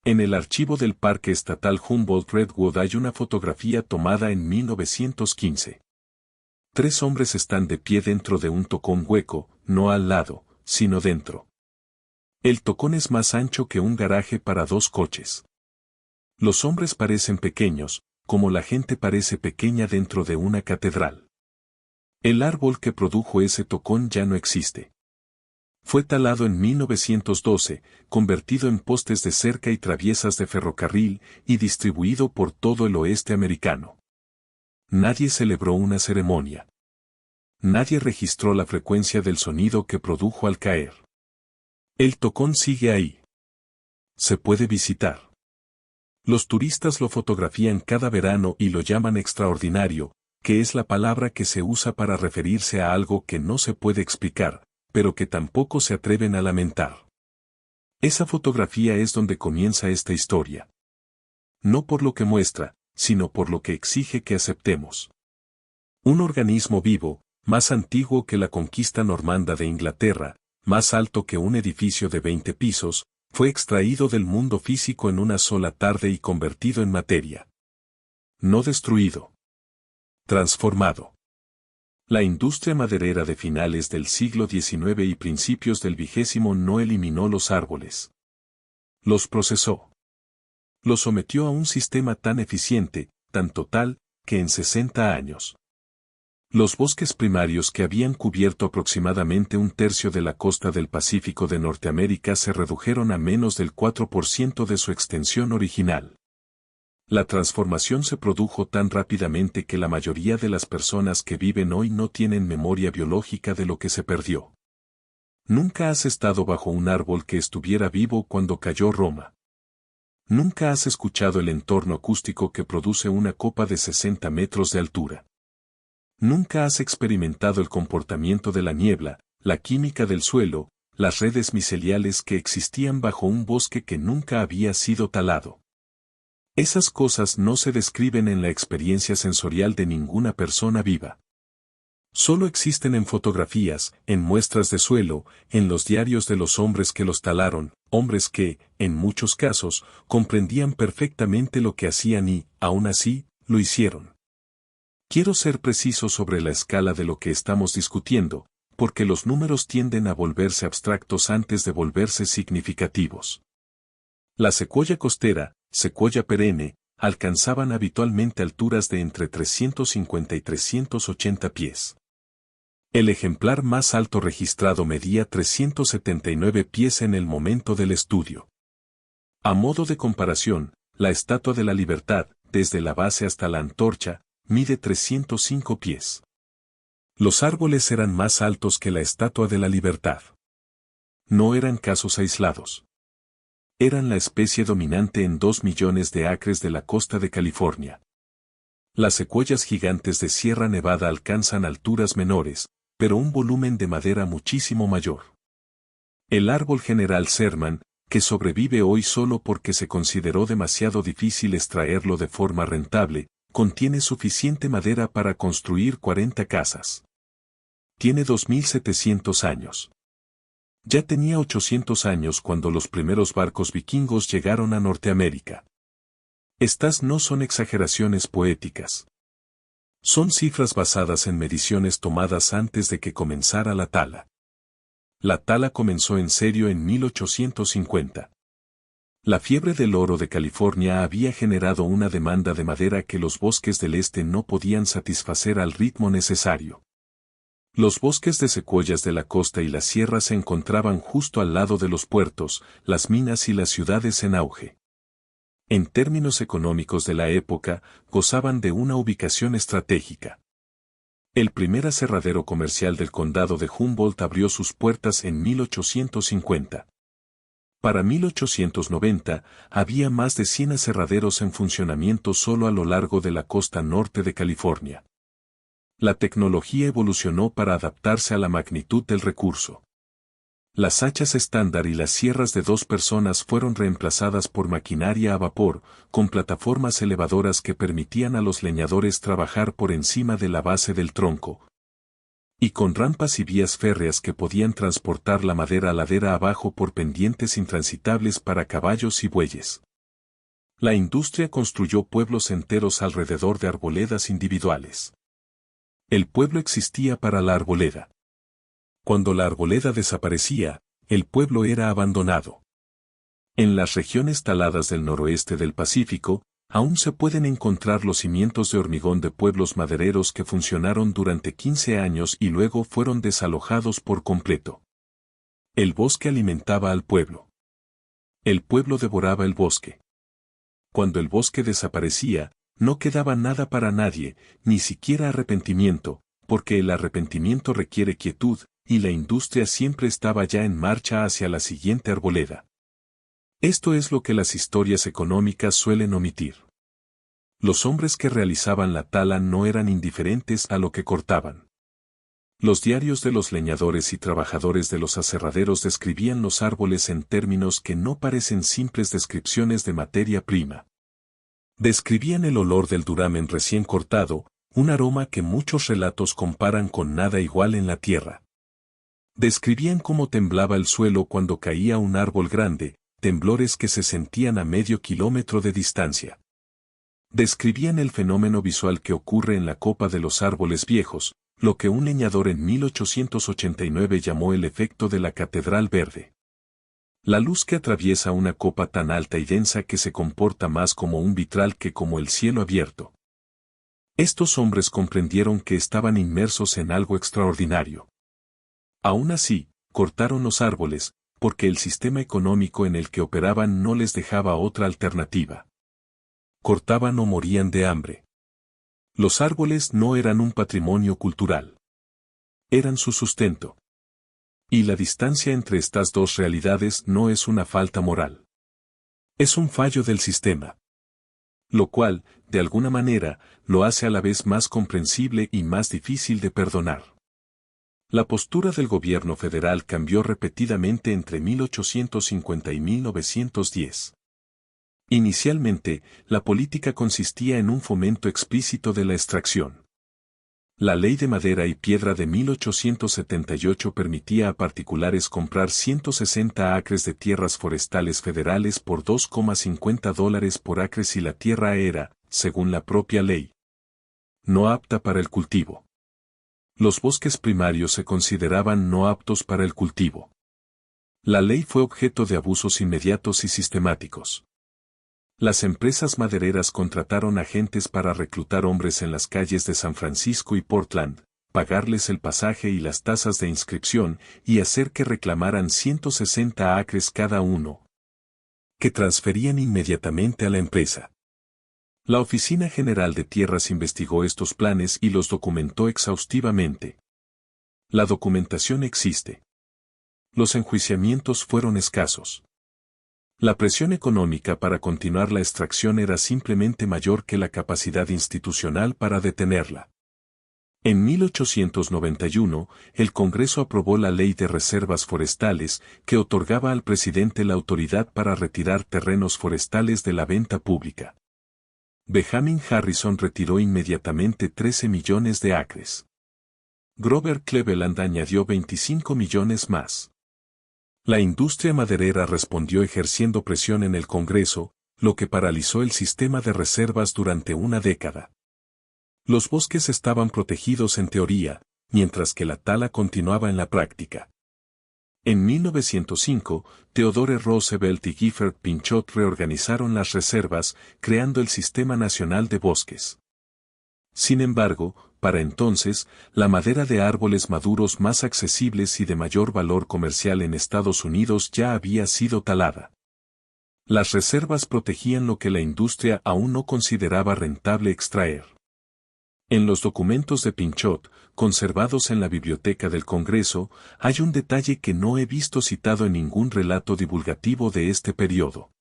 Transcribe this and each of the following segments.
En el archivo del Parque Estatal Humboldt-Redwood hay una fotografía tomada en 1915. 3 hombres están de pie dentro de un tocón hueco, no al lado, sino dentro. El tocón es más ancho que un garaje para 2 coches. Los hombres parecen pequeños, como la gente parece pequeña dentro de una catedral. El árbol que produjo ese tocón ya no existe. Fue talado en 1912, convertido en postes de cerca y traviesas de ferrocarril y distribuido por todo el oeste americano. Nadie celebró una ceremonia. Nadie registró la frecuencia del sonido que produjo al caer. El tocón sigue ahí. Se puede visitar. Los turistas lo fotografían cada verano y lo llaman extraordinario, que es la palabra que se usa para referirse a algo que no se puede explicar, pero que tampoco se atreven a lamentar. Esa fotografía es donde comienza esta historia. No por lo que muestra, sino por lo que exige que aceptemos. Un organismo vivo, más antiguo que la conquista normanda de Inglaterra, más alto que un edificio de 20 pisos, fue extraído del mundo físico en una sola tarde y convertido en materia. No destruido. Transformado. La industria maderera de finales del siglo XIX y principios del XX no eliminó los árboles. Los procesó. Los sometió a un sistema tan eficiente, tan total, que en 60 años. Los bosques primarios que habían cubierto aproximadamente 1/3 de la costa del Pacífico de Norteamérica se redujeron a menos del 4% de su extensión original. La transformación se produjo tan rápidamente que la mayoría de las personas que viven hoy no tienen memoria biológica de lo que se perdió. Nunca has estado bajo un árbol que estuviera vivo cuando cayó Roma. Nunca has escuchado el entorno acústico que produce una copa de 60 metros de altura. Nunca has experimentado el comportamiento de la niebla, la química del suelo, las redes miceliales que existían bajo un bosque que nunca había sido talado. Esas cosas no se describen en la experiencia sensorial de ninguna persona viva. Solo existen en fotografías, en muestras de suelo, en los diarios de los hombres que los talaron, hombres que, en muchos casos, comprendían perfectamente lo que hacían y, aún así, lo hicieron. Quiero ser preciso sobre la escala de lo que estamos discutiendo, porque los números tienden a volverse abstractos antes de volverse significativos. La secuoya costera, secuoya perenne, alcanzaban habitualmente alturas de entre 350 y 380 pies. El ejemplar más alto registrado medía 379 pies en el momento del estudio. A modo de comparación, la Estatua de la Libertad, desde la base hasta la antorcha, mide 305 pies. Los árboles eran más altos que la Estatua de la Libertad. No eran casos aislados. Eran la especie dominante en 2 millones de acres de la costa de California. Las secuoyas gigantes de Sierra Nevada alcanzan alturas menores, pero un volumen de madera muchísimo mayor. El árbol General Sherman, que sobrevive hoy solo porque se consideró demasiado difícil extraerlo de forma rentable, contiene suficiente madera para construir 40 casas. Tiene 2700 años. Ya tenía 800 años cuando los primeros barcos vikingos llegaron a Norteamérica. Estas no son exageraciones poéticas. Son cifras basadas en mediciones tomadas antes de que comenzara la tala. La tala comenzó en serio en 1850. La fiebre del oro de California había generado una demanda de madera que los bosques del este no podían satisfacer al ritmo necesario. Los bosques de secuoyas de la costa y la sierra se encontraban justo al lado de los puertos, las minas y las ciudades en auge. En términos económicos de la época, gozaban de una ubicación estratégica. El primer aserradero comercial del condado de Humboldt abrió sus puertas en 1850. Para 1890, había más de 100 aserraderos en funcionamiento solo a lo largo de la costa norte de California. La tecnología evolucionó para adaptarse a la magnitud del recurso. Las hachas estándar y las sierras de 2 personas fueron reemplazadas por maquinaria a vapor, con plataformas elevadoras que permitían a los leñadores trabajar por encima de la base del tronco. Y con rampas y vías férreas que podían transportar la madera ladera abajo por pendientes intransitables para caballos y bueyes. La industria construyó pueblos enteros alrededor de arboledas individuales. El pueblo existía para la arboleda. Cuando la arboleda desaparecía, el pueblo era abandonado. En las regiones taladas del noroeste del Pacífico, aún se pueden encontrar los cimientos de hormigón de pueblos madereros que funcionaron durante 15 años y luego fueron desalojados por completo. El bosque alimentaba al pueblo. El pueblo devoraba el bosque. Cuando el bosque desaparecía, no quedaba nada para nadie, ni siquiera arrepentimiento, porque el arrepentimiento requiere quietud, y la industria siempre estaba ya en marcha hacia la siguiente arboleda. Esto es lo que las historias económicas suelen omitir. Los hombres que realizaban la tala no eran indiferentes a lo que cortaban. Los diarios de los leñadores y trabajadores de los aserraderos describían los árboles en términos que no parecen simples descripciones de materia prima. Describían el olor del duramen recién cortado, un aroma que muchos relatos comparan con nada igual en la tierra. Describían cómo temblaba el suelo cuando caía un árbol grande, temblores que se sentían a medio kilómetro de distancia. Describían el fenómeno visual que ocurre en la copa de los árboles viejos, lo que un leñador en 1889 llamó el efecto de la catedral verde. La luz que atraviesa una copa tan alta y densa que se comporta más como un vitral que como el cielo abierto. Estos hombres comprendieron que estaban inmersos en algo extraordinario. Aún así, cortaron los árboles, porque el sistema económico en el que operaban no les dejaba otra alternativa. Cortaban o morían de hambre. Los árboles no eran un patrimonio cultural. Eran su sustento. Y la distancia entre estas dos realidades no es una falta moral. Es un fallo del sistema. Lo cual, de alguna manera, lo hace a la vez más comprensible y más difícil de perdonar. La postura del gobierno federal cambió repetidamente entre 1850 y 1910. Inicialmente, la política consistía en un fomento explícito de la extracción. La Ley de Madera y Piedra de 1878 permitía a particulares comprar 160 acres de tierras forestales federales por $2,50 por acre si la tierra era, según la propia ley, no apta para el cultivo. Los bosques primarios se consideraban no aptos para el cultivo. La ley fue objeto de abusos inmediatos y sistemáticos. Las empresas madereras contrataron agentes para reclutar hombres en las calles de San Francisco y Portland, pagarles el pasaje y las tasas de inscripción y hacer que reclamaran 160 acres cada uno, que transferían inmediatamente a la empresa. La Oficina General de Tierras investigó estos planes y los documentó exhaustivamente. La documentación existe. Los enjuiciamientos fueron escasos. La presión económica para continuar la extracción era simplemente mayor que la capacidad institucional para detenerla. En 1891, el Congreso aprobó la Ley de Reservas Forestales, que otorgaba al presidente la autoridad para retirar terrenos forestales de la venta pública. Benjamin Harrison retiró inmediatamente 13 millones de acres. Grover Cleveland añadió 25 millones más. La industria maderera respondió ejerciendo presión en el Congreso, lo que paralizó el sistema de reservas durante una década. Los bosques estaban protegidos en teoría, mientras que la tala continuaba en la práctica. En 1905, Theodore Roosevelt y Gifford Pinchot reorganizaron las reservas, creando el Sistema Nacional de Bosques. Sin embargo, para entonces, la madera de árboles maduros más accesibles y de mayor valor comercial en Estados Unidos ya había sido talada. Las reservas protegían lo que la industria aún no consideraba rentable extraer. En los documentos de Pinchot, conservados en la Biblioteca del Congreso, hay un detalle que no he visto citado en ningún relato divulgativo de este periodo.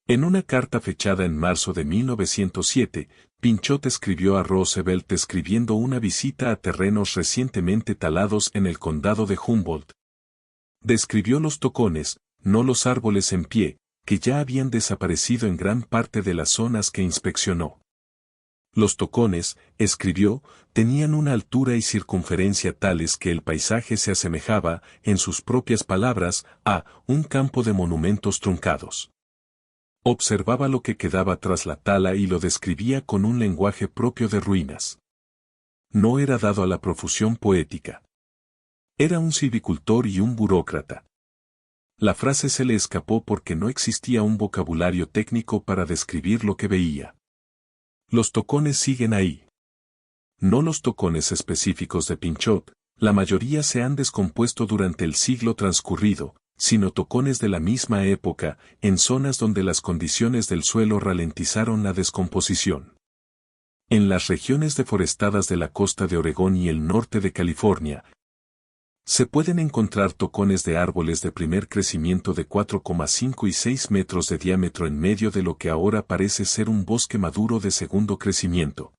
En una carta fechada en marzo de 1907, Pinchot escribió a Roosevelt describiendo una visita a terrenos recientemente talados en el condado de Humboldt. Describió los tocones, no los árboles en pie, que ya habían desaparecido en gran parte de las zonas que inspeccionó. Los tocones, escribió, tenían una altura y circunferencia tales que el paisaje se asemejaba, en sus propias palabras, a un campo de monumentos truncados. Observaba lo que quedaba tras la tala y lo describía con un lenguaje propio de ruinas. No era dado a la profusión poética. Era un silvicultor y un burócrata. La frase se le escapó porque no existía un vocabulario técnico para describir lo que veía. Los tocones siguen ahí. No los tocones específicos de Pinchot, la mayoría se han descompuesto durante el siglo transcurrido, sino tocones de la misma época, en zonas donde las condiciones del suelo ralentizaron la descomposición. En las regiones deforestadas de la costa de Oregón y el norte de California, se pueden encontrar tocones de árboles de primer crecimiento de 4,5 y 6 metros de diámetro en medio de lo que ahora parece ser un bosque maduro de segundo crecimiento.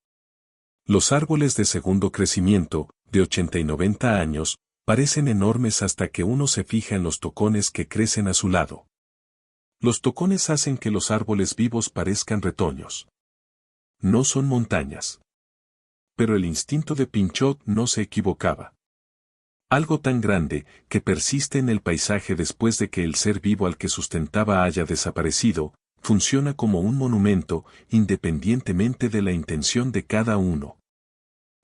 Los árboles de segundo crecimiento, de 80 y 90 años, parecen enormes hasta que uno se fija en los tocones que crecen a su lado. Los tocones hacen que los árboles vivos parezcan retoños. No son montañas. Pero el instinto de Pinchot no se equivocaba. Algo tan grande, que persiste en el paisaje después de que el ser vivo al que sustentaba haya desaparecido, funciona como un monumento, independientemente de la intención de cada uno.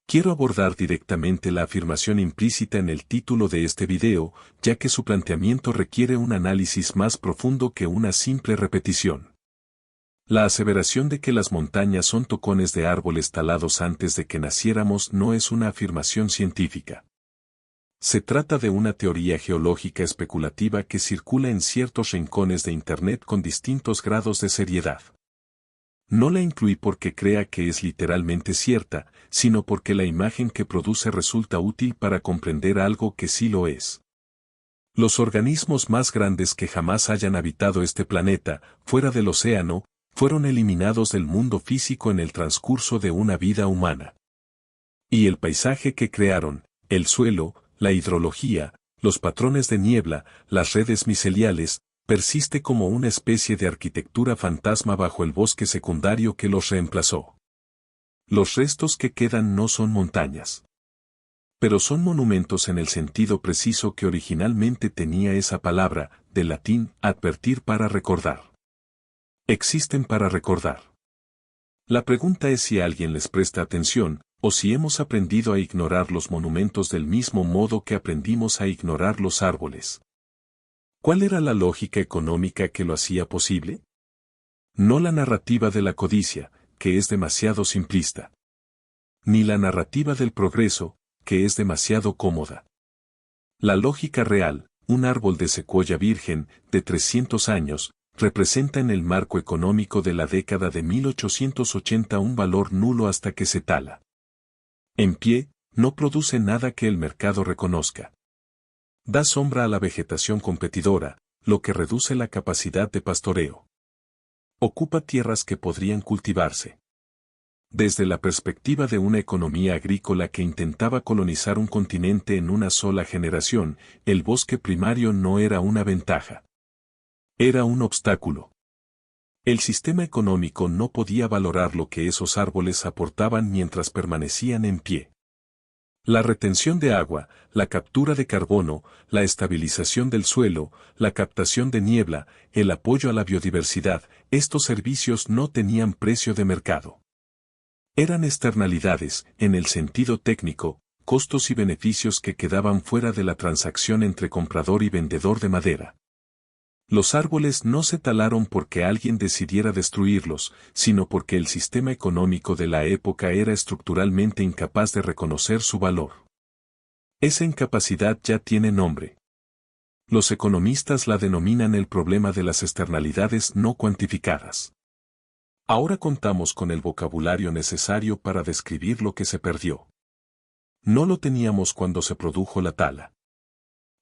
Quiero abordar directamente la afirmación implícita en el título de este video, ya que su planteamiento requiere un análisis más profundo que una simple repetición. La aseveración de que las montañas son tocones de árboles talados antes de que naciéramos no es una afirmación científica. Se trata de una teoría geológica especulativa que circula en ciertos rincones de Internet con distintos grados de seriedad. No la incluí porque crea que es literalmente cierta, sino porque la imagen que produce resulta útil para comprender algo que sí lo es. Los organismos más grandes que jamás hayan habitado este planeta, fuera del océano, fueron eliminados del mundo físico en el transcurso de una vida humana. Y el paisaje que crearon, el suelo, la hidrología, los patrones de niebla, las redes miceliales, persiste como una especie de arquitectura fantasma bajo el bosque secundario que los reemplazó. Los restos que quedan no son montañas. Pero son monumentos en el sentido preciso que originalmente tenía esa palabra, del latín, advertir para recordar. Existen para recordar. La pregunta es si alguien les presta atención, o si hemos aprendido a ignorar los monumentos del mismo modo que aprendimos a ignorar los árboles. ¿Cuál era la lógica económica que lo hacía posible? No la narrativa de la codicia, que es demasiado simplista. Ni la narrativa del progreso, que es demasiado cómoda. La lógica real, un árbol de secuoya virgen, de 300 años, representa en el marco económico de la década de 1880 un valor nulo hasta que se tala. En pie, no produce nada que el mercado reconozca. Da sombra a la vegetación competidora, lo que reduce la capacidad de pastoreo. Ocupa tierras que podrían cultivarse. Desde la perspectiva de una economía agrícola que intentaba colonizar un continente en una sola generación, el bosque primario no era una ventaja. Era un obstáculo. El sistema económico no podía valorar lo que esos árboles aportaban mientras permanecían en pie. La retención de agua, la captura de carbono, la estabilización del suelo, la captación de niebla, el apoyo a la biodiversidad, estos servicios no tenían precio de mercado. Eran externalidades, en el sentido técnico, costos y beneficios que quedaban fuera de la transacción entre comprador y vendedor de madera. Los árboles no se talaron porque alguien decidiera destruirlos, sino porque el sistema económico de la época era estructuralmente incapaz de reconocer su valor. Esa incapacidad ya tiene nombre. Los economistas la denominan el problema de las externalidades no cuantificadas. Ahora contamos con el vocabulario necesario para describir lo que se perdió. No lo teníamos cuando se produjo la tala.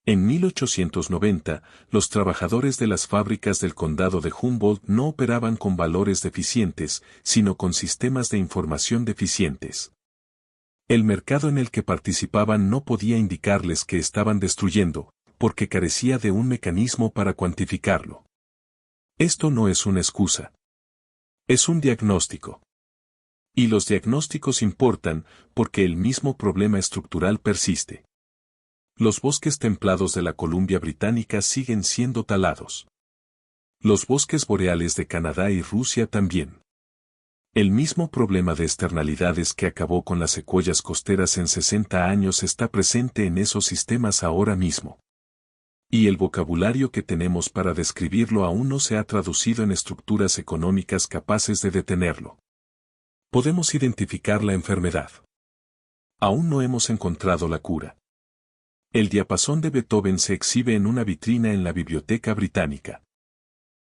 En 1890, los trabajadores de las fábricas del condado de Humboldt no operaban con valores deficientes, sino con sistemas de información deficientes. El mercado en el que participaban no podía indicarles que estaban destruyendo, porque carecía de un mecanismo para cuantificarlo. Esto no es una excusa. Es un diagnóstico. Y los diagnósticos importan, porque el mismo problema estructural persiste. Los bosques templados de la Columbia Británica siguen siendo talados. Los bosques boreales de Canadá y Rusia también. El mismo problema de externalidades que acabó con las secuoyas costeras en 60 años está presente en esos sistemas ahora mismo. Y el vocabulario que tenemos para describirlo aún no se ha traducido en estructuras económicas capaces de detenerlo. Podemos identificar la enfermedad. Aún no hemos encontrado la cura. El diapasón de Beethoven se exhibe en una vitrina en la Biblioteca Británica.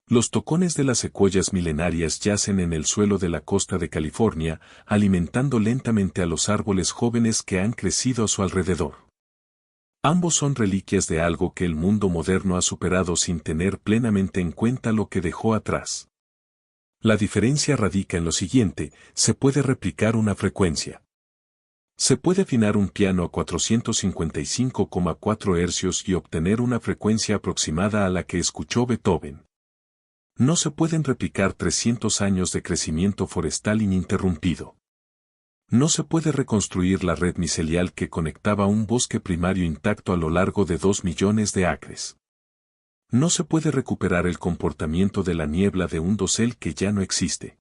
Los tocones de las secuoyas milenarias yacen en el suelo de la costa de California, alimentando lentamente a los árboles jóvenes que han crecido a su alrededor. Ambos son reliquias de algo que el mundo moderno ha superado sin tener plenamente en cuenta lo que dejó atrás. La diferencia radica en lo siguiente: se puede replicar una frecuencia. Se puede afinar un piano a 455,4 hercios y obtener una frecuencia aproximada a la que escuchó Beethoven. No se pueden replicar 300 años de crecimiento forestal ininterrumpido. No se puede reconstruir la red micelial que conectaba un bosque primario intacto a lo largo de 2 millones de acres. No se puede recuperar el comportamiento de la niebla de un dosel que ya no existe.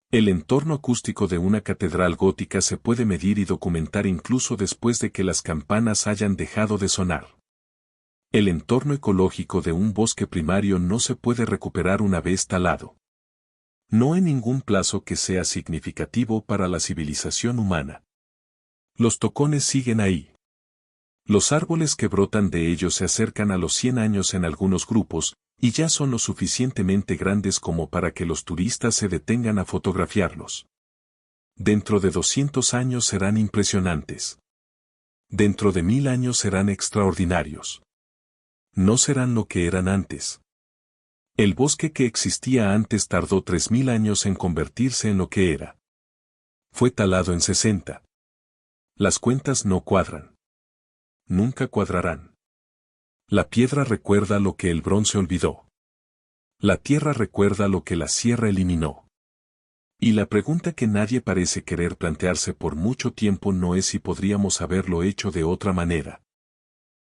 El entorno acústico de una catedral gótica se puede medir y documentar incluso después de que las campanas hayan dejado de sonar. El entorno ecológico de un bosque primario no se puede recuperar una vez talado. No en ningún plazo que sea significativo para la civilización humana. Los tocones siguen ahí. Los árboles que brotan de ellos se acercan a los 100 años en algunos grupos, y ya son lo suficientemente grandes como para que los turistas se detengan a fotografiarlos. Dentro de 200 años serán impresionantes. Dentro de 1000 años serán extraordinarios. No serán lo que eran antes. El bosque que existía antes tardó 3000 años en convertirse en lo que era. Fue talado en 60. Las cuentas no cuadran. Nunca cuadrarán. La piedra recuerda lo que el bronce olvidó. La tierra recuerda lo que la sierra eliminó. Y la pregunta que nadie parece querer plantearse por mucho tiempo no es si podríamos haberlo hecho de otra manera.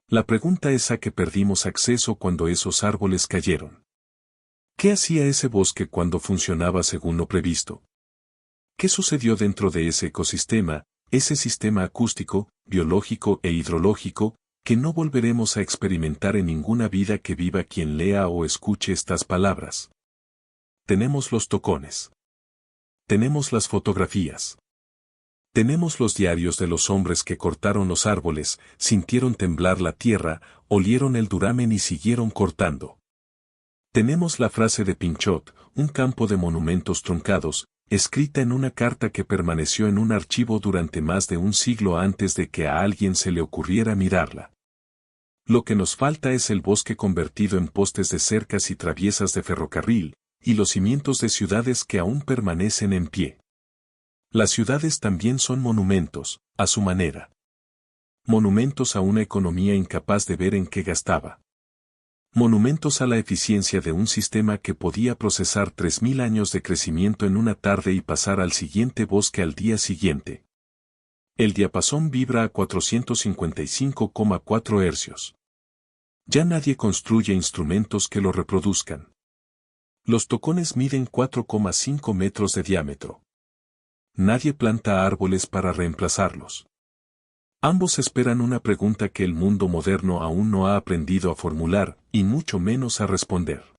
La pregunta es a qué perdimos acceso cuando esos árboles cayeron. ¿Qué hacía ese bosque cuando funcionaba según lo previsto? ¿Qué sucedió dentro de ese ecosistema, ese sistema acústico, biológico e hidrológico, que no volveremos a experimentar en ninguna vida que viva quien lea o escuche estas palabras? Tenemos los tocones. Tenemos las fotografías. Tenemos los diarios de los hombres que cortaron los árboles, sintieron temblar la tierra, olieron el duramen y siguieron cortando. Tenemos la frase de Pinchot, un campo de monumentos truncados, escrita en una carta que permaneció en un archivo durante más de un siglo antes de que a alguien se le ocurriera mirarla. Lo que nos falta es el bosque convertido en postes de cercas y traviesas de ferrocarril, y los cimientos de ciudades que aún permanecen en pie. Las ciudades también son monumentos, a su manera. Monumentos a una economía incapaz de ver en qué gastaba. Monumentos a la eficiencia de un sistema que podía procesar 3000 años de crecimiento en una tarde y pasar al siguiente bosque al día siguiente. El diapasón vibra a 455,4 hercios. Ya nadie construye instrumentos que lo reproduzcan. Los tocones miden 4,5 metros de diámetro. Nadie planta árboles para reemplazarlos. Ambos esperan una pregunta que el mundo moderno aún no ha aprendido a formular, y mucho menos a responder.